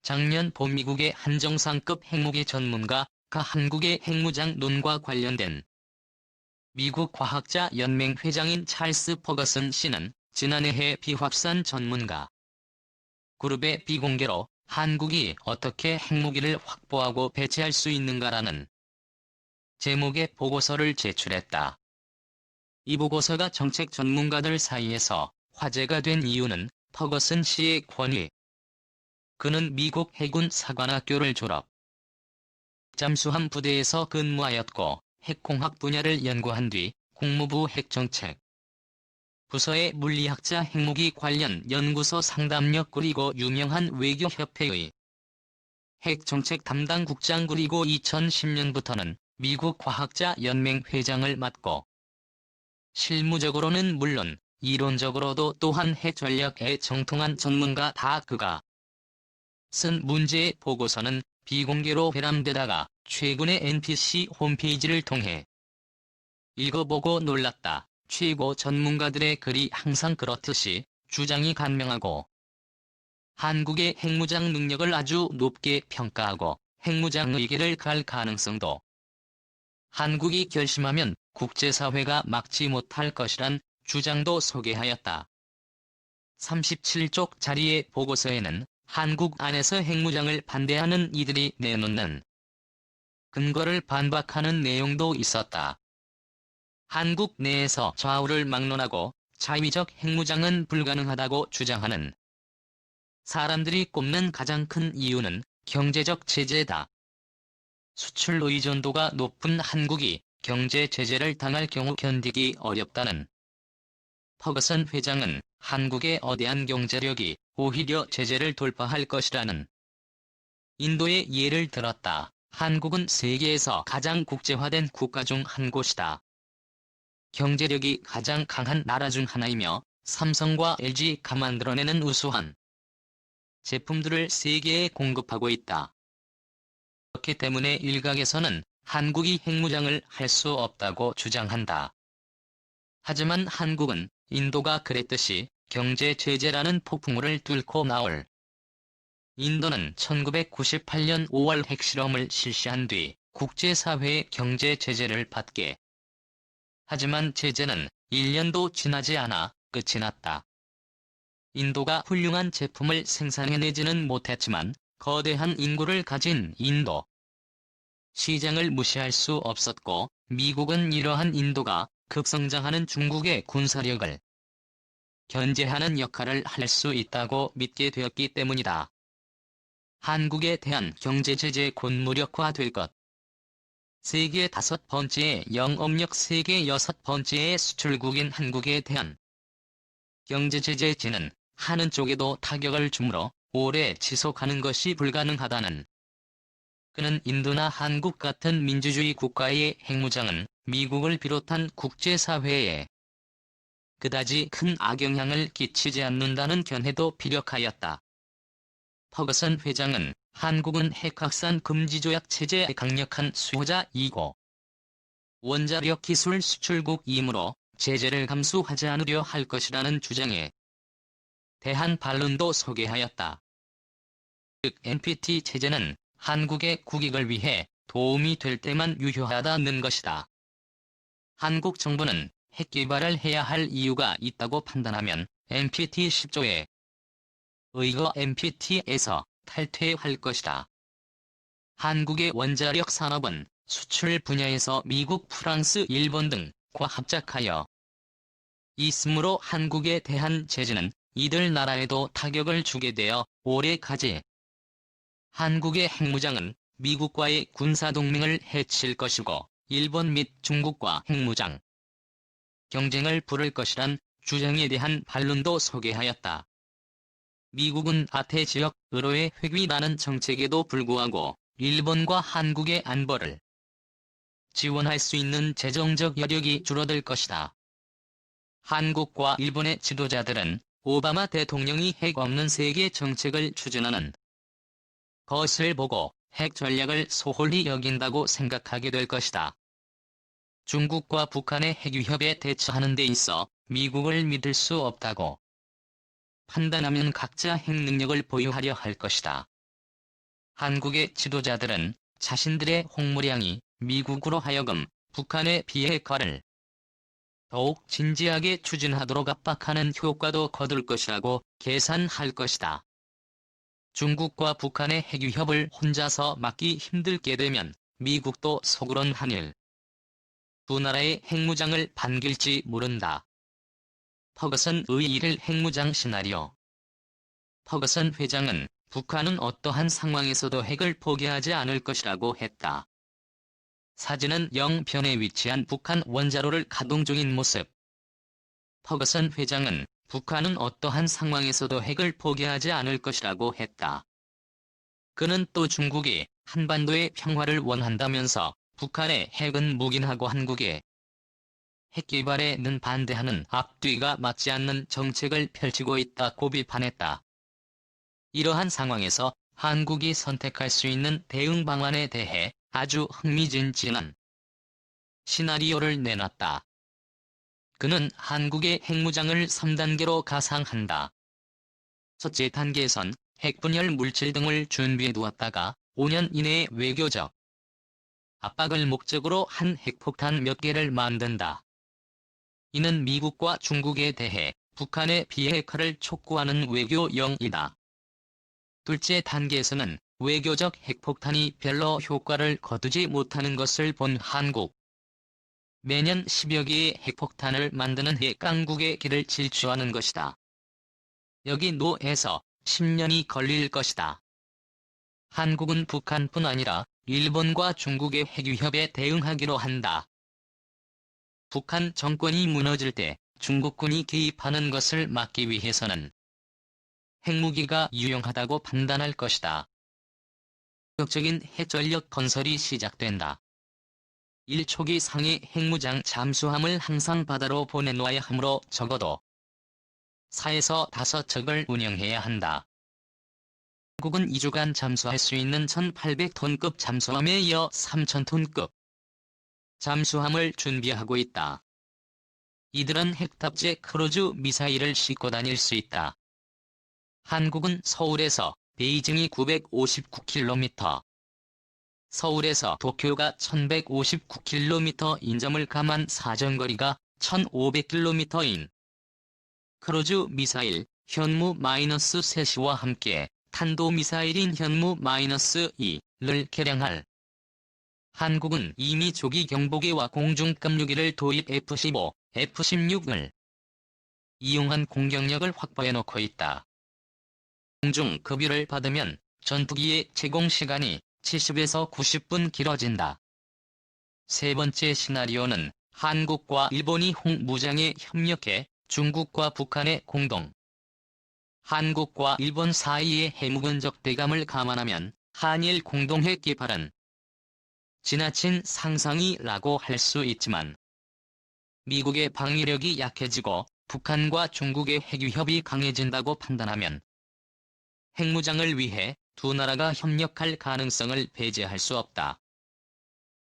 작년 봄 미국의 한정상급 핵무기 전문가가 한국의 핵무장론과 관련된 미국 과학자 연맹 회장인 찰스 퍼거슨 씨는 지난해 비확산 전문가 그룹에 비공개로 한국이 어떻게 핵무기를 확보하고 배치할 수 있는가라는 제목의 보고서를 제출했다. 이 보고서가 정책 전문가들 사이에서 화제가 된 이유는 퍼거슨 씨의 권위. 그는 미국 해군 사관학교를 졸업. 잠수함 부대에서 근무하였고 핵공학 분야를 연구한 뒤 국무부 핵정책 부서의 물리학자 핵무기 관련 연구소 상담력 그리고 유명한 외교협회의 핵정책 담당 국장 그리고 2010년부터는 미국 과학자 연맹 회장을 맡고 실무적으로는 물론 이론적으로도 또한 핵전략에 정통한 전문가다. 그가 쓴 문제의 보고서는 비공개로 회람되다가 최근에 NPC 홈페이지를 통해 읽어보고 놀랐다. 최고 전문가들의 글이 항상 그렇듯이 주장이 간명하고 한국의 핵무장 능력을 아주 높게 평가하고 핵무장 의계를 갈 가능성도 한국이 결심하면 국제사회가 막지 못할 것이란 주장도 소개하였다. 37쪽짜리의 보고서에는 한국 안에서 핵무장을 반대하는 이들이 내놓는 근거를 반박하는 내용도 있었다. 한국 내에서 좌우를 막론하고 자위적 핵무장은 불가능하다고 주장하는 사람들이 꼽는 가장 큰 이유는 경제적 제재다. 수출 의존도가 높은 한국이 경제 제재를 당할 경우 견디기 어렵다는 퍼거슨 회장은 한국의 거대한 경제력이 오히려 제재를 돌파할 것이라는 인도의 예를 들었다. 한국은 세계에서 가장 국제화된 국가 중 한 곳이다. 경제력이 가장 강한 나라 중 하나이며 삼성과 LG가 만들어내는 우수한 제품들을 세계에 공급하고 있다. 그렇기 때문에 일각에서는 한국이 핵무장을 할 수 없다고 주장한다. 하지만 한국은 인도가 그랬듯이 경제 제재라는 폭풍우를 뚫고 나올 인도는 1998년 5월 핵실험을 실시한 뒤 국제사회의 경제 제재를 받게 하지만 제재는 1년도 지나지 않아 끝이 났다. 인도가 훌륭한 제품을 생산해내지는 못했지만 거대한 인구를 가진 인도 시장을 무시할 수 없었고 미국은 이러한 인도가 급성장하는 중국의 군사력을 견제하는 역할을 할 수 있다고 믿게 되었기 때문이다. 한국에 대한 경제 제재 곧 무력화될 것. 세계 5번째의 영업력 세계 6번째의 수출국인 한국에 대한 경제 제재는 하는 쪽에도 타격을 주므로 오래 지속하는 것이 불가능하다는 그는 인도나 한국 같은 민주주의 국가의 핵무장은 미국을 비롯한 국제사회에 그다지 큰 악영향을 끼치지 않는다는 견해도 피력하였다. 퍼거슨 회장은 한국은 핵확산 금지조약 체제의 강력한 수호자이고 원자력 기술 수출국이므로 제재를 감수하지 않으려 할 것이라는 주장에 대한 반론도 소개하였다. 즉 NPT 체제는 한국의 국익을 위해 도움이 될 때만 유효하다는 것이다. 한국 정부는 핵 개발을 해야 할 이유가 있다고 판단하면 NPT 10조에 의거 NPT에서 탈퇴할 것이다. 한국의 원자력 산업은 수출 분야에서 미국, 프랑스, 일본 등과 합작하여 있으므로 한국에 대한 제재는 이들 나라에도 타격을 주게 되어 오래가지 한국의 핵무장은 미국과의 군사동맹을 해칠 것이고 일본 및 중국과 핵무장 경쟁을 부를 것이란 주장에 대한 반론도 소개하였다. 미국은 아태 지역 의료의 회귀라는 정책에도 불구하고 일본과 한국의 안보를 지원할 수 있는 재정적 여력이 줄어들 것이다. 한국과 일본의 지도자들은 오바마 대통령이 핵 없는 세계 정책을 추진하는 것을 보고 핵 전략을 소홀히 여긴다고 생각하게 될 것이다. 중국과 북한의 핵 위협에 대처하는 데 있어 미국을 믿을 수 없다고 판단하면 각자 핵 능력을 보유하려 할 것이다. 한국의 지도자들은 자신들의 홍무량이 미국으로 하여금 북한의 비핵화를 더욱 진지하게 추진하도록 압박하는 효과도 거둘 것이라고 계산할 것이다. 중국과 북한의 핵위협을 혼자서 막기 힘들게 되면 미국도 속으론 한일 두 나라의 핵무장을 반길지 모른다. 퍼거슨의 1일 핵무장 시나리오. 퍼거슨 회장은 북한은 어떠한 상황에서도 핵을 포기하지 않을 것이라고 했다. 사진은 영변에 위치한 북한 원자로를 가동 중인 모습. 퍼거슨 회장은 북한은 어떠한 상황에서도 핵을 포기하지 않을 것이라고 했다. 그는 또 중국이 한반도의 평화를 원한다면서 북한의 핵은 묵인하고 한국의 핵 개발에는 반대하는 앞뒤가 맞지 않는 정책을 펼치고 있다고 비판했다. 이러한 상황에서 한국이 선택할 수 있는 대응 방안에 대해 아주 흥미진진한 시나리오를 내놨다. 그는 한국의 핵무장을 3단계로 가상한다. 첫째 단계에선 핵분열 물질 등을 준비해두었다가 5년 이내에 외교적 압박을 목적으로 한 핵폭탄 몇 개를 만든다. 이는 미국과 중국에 대해 북한의 비핵화를 촉구하는 외교용이다. 둘째 단계에서는 외교적 핵폭탄이 별로 효과를 거두지 못하는 것을 본 한국. 매년 10여 개의 핵폭탄을 만드는 핵강국의 길을 질주하는 것이다. 여기 노에서 10년이 걸릴 것이다. 한국은 북한뿐 아니라 일본과 중국의 핵위협에 대응하기로 한다. 북한 정권이 무너질 때 중국군이 개입하는 것을 막기 위해서는 핵무기가 유용하다고 판단할 것이다. 본격적인 핵전력 건설이 시작된다. 1초기 상해 핵무장 잠수함을 항상 바다로 보내놓아야 하므로 적어도 4에서 5척을 운영해야 한다. 한국은 2주간 잠수할 수 있는 1800톤급 잠수함에 이어 3000톤급 잠수함을 준비하고 있다. 이들은 핵탑재 크루즈 미사일을 싣고 다닐 수 있다. 한국은 서울에서 베이징이 959km, 서울에서 도쿄가 1159km인 점을 감안 사정거리가 1500km인 크루즈 미사일 현무-3와 함께 탄도미사일인 현무-2를 개량할. 한국은 이미 조기 경보기와 공중깜육기를 도입 F-15, F-16을 이용한 공격력을 확보해놓고 있다. 공중급유를 받으면 전투기의 제공시간이 70에서 90분 길어진다. 세 번째 시나리오는 한국과 일본이 핵무장에 협력해 중국과 북한의 공동 한국과 일본 사이의 핵무근적 대감을 감안하면 한일 공동핵 개발은 지나친 상상이라고 할 수 있지만 미국의 방위력이 약해지고 북한과 중국의 핵위협이 강해진다고 판단하면 핵무장을 위해 두 나라가 협력할 가능성을 배제할 수 없다.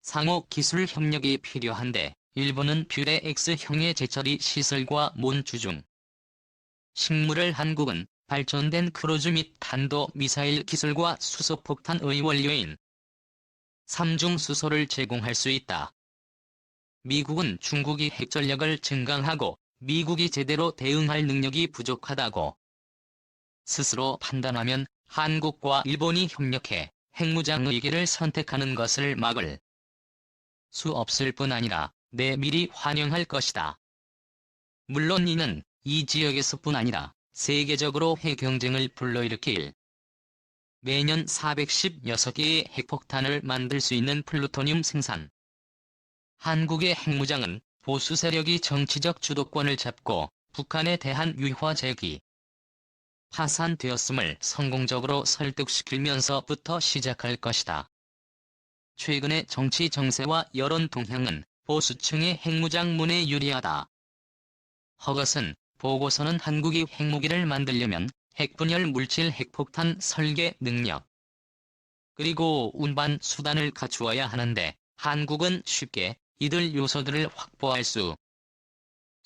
상호 기술 협력이 필요한데 일본은 뷰레 X형의 재처리 시설과 몬주중 식물을 한국은 발전된 크루즈 및 탄도 미사일 기술과 수소폭탄의 원료인 삼중 수소를 제공할 수 있다. 미국은 중국이 핵전력을 증강하고 미국이 제대로 대응할 능력이 부족하다고 스스로 판단하면 한국과 일본이 협력해 핵무장의 길을 선택하는 것을 막을 수 없을 뿐 아니라 내밀히 환영할 것이다. 물론 이는 이 지역에서뿐 아니라 세계적으로 핵 경쟁을 불러일으킬 매년 416개의 핵폭탄을 만들 수 있는 플루토늄 생산. 한국의 핵무장은 보수 세력이 정치적 주도권을 잡고 북한에 대한 유화 제기 파산되었음을 성공적으로 설득시키면서부터 시작할 것이다. 최근의 정치 정세와 여론 동향은 보수층의 핵무장문에 유리하다. 허것은 보고서는 한국이 핵무기를 만들려면 핵분열 물질 핵폭탄 설계 능력 그리고 운반 수단을 갖추어야 하는데 한국은 쉽게 이들 요소들을 확보할 수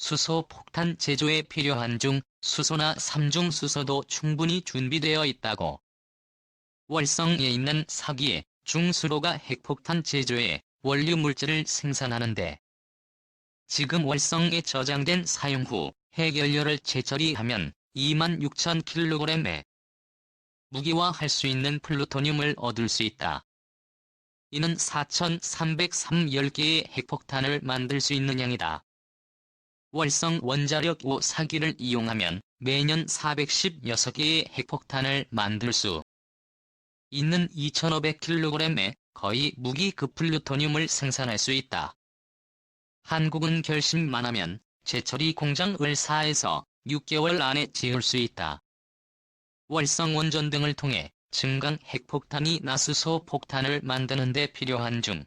수소 폭탄 제조에 필요한 중 수소나 삼중 수소도 충분히 준비되어 있다고 월성에 있는 사기의 중수로가 핵폭탄 제조에 원료 물질을 생산하는데, 지금 월성에 저장된 사용 후 핵연료를 재처리하면 26,000kg의 무기화할 수 있는 플루토늄을 얻을 수 있다. 이는 4,303개의 핵폭탄을 만들 수 있는 양이다. 월성 원자력 5사기를 이용하면 매년 416개의 핵폭탄을 만들 수 있는 2,500kg의 거의 무기급 플루토늄을 생산할 수 있다. 한국은 결심만 하면 재처리 공장을 4에서 6개월 안에 지을 수 있다. 월성 원전 등을 통해 증강 핵폭탄이 나수소 폭탄을 만드는 데 필요한 중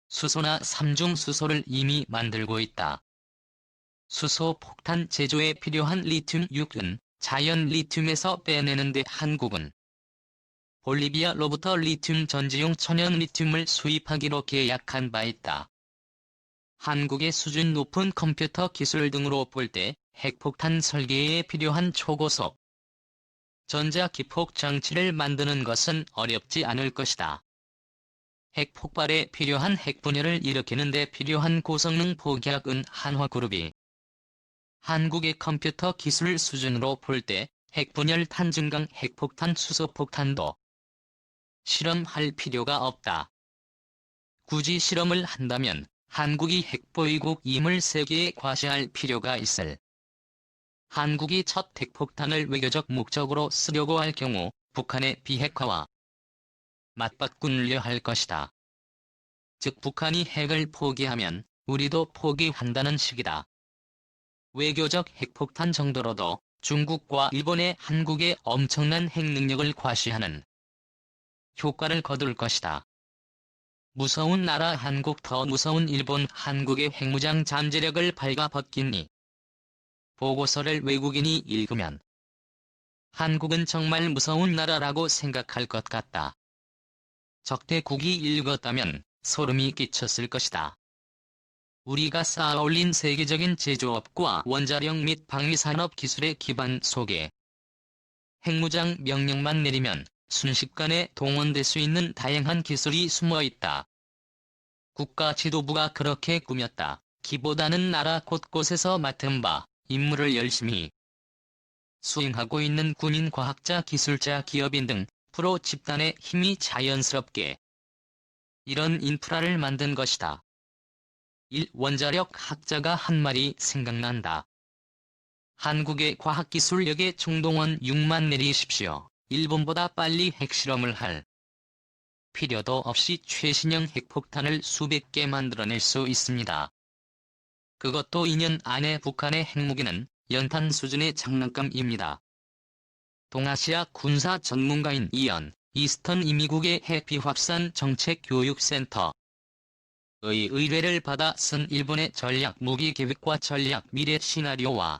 수소나 삼중 수소를 이미 만들고 있다. 수소 폭탄 제조에 필요한 리튬-6은 자연 리튬에서 빼내는데 한국은 볼리비아로부터 리튬 전지용 천연 리튬을 수입하기로 계약한 바 있다. 한국의 수준 높은 컴퓨터 기술 등으로 볼 때 핵폭탄 설계에 필요한 초고속 전자기폭 장치를 만드는 것은 어렵지 않을 것이다. 핵폭발에 필요한 핵분열을 일으키는 데 필요한 고성능 폭약은 한화그룹이 한국의 컴퓨터 기술 수준으로 볼 때 핵분열 탄증강 핵폭탄 수소폭탄도 실험할 필요가 없다. 굳이 실험을 한다면 한국이 핵보유국임을 세계에 과시할 필요가 있을. 한국이 첫 핵폭탄을 외교적 목적으로 쓰려고 할 경우 북한의 비핵화와 맞바꾸려 할 것이다. 즉 북한이 핵을 포기하면 우리도 포기한다는 식이다. 외교적 핵폭탄 정도로도 중국과 일본의 한국의 엄청난 핵능력을 과시하는 효과를 거둘 것이다. 무서운 나라 한국 더 무서운 일본 한국의 핵무장 잠재력을 발가벗기니 보고서를 외국인이 읽으면 한국은 정말 무서운 나라라고 생각할 것 같다. 적대국이 읽었다면 소름이 끼쳤을 것이다. 우리가 쌓아올린 세계적인 제조업과 원자력 및 방위산업 기술의 기반 속에 핵무장 명령만 내리면 순식간에 동원될 수 있는 다양한 기술이 숨어 있다. 국가 지도부가 그렇게 꾸몄다. 기보다는 나라 곳곳에서 맡은 바 임무를 열심히 수행하고 있는 군인, 과학자, 기술자, 기업인 등 프로 집단의 힘이 자연스럽게 이런 인프라를 만든 것이다. 1. 원자력 학자가 한 말이 생각난다. 한국의 과학기술력에 총동원 6만 내리십시오. 일본보다 빨리 핵실험을 할 필요도 없이 최신형 핵폭탄을 수백 개 만들어낼 수 있습니다. 그것도 2년 안에 북한의 핵무기는 연탄 수준의 장난감입니다. 동아시아 군사 전문가인 이언 이스턴 이미국의 핵비확산 정책교육센터의 의뢰를 받아 쓴 일본의 전략 무기 계획과 전략 미래 시나리오와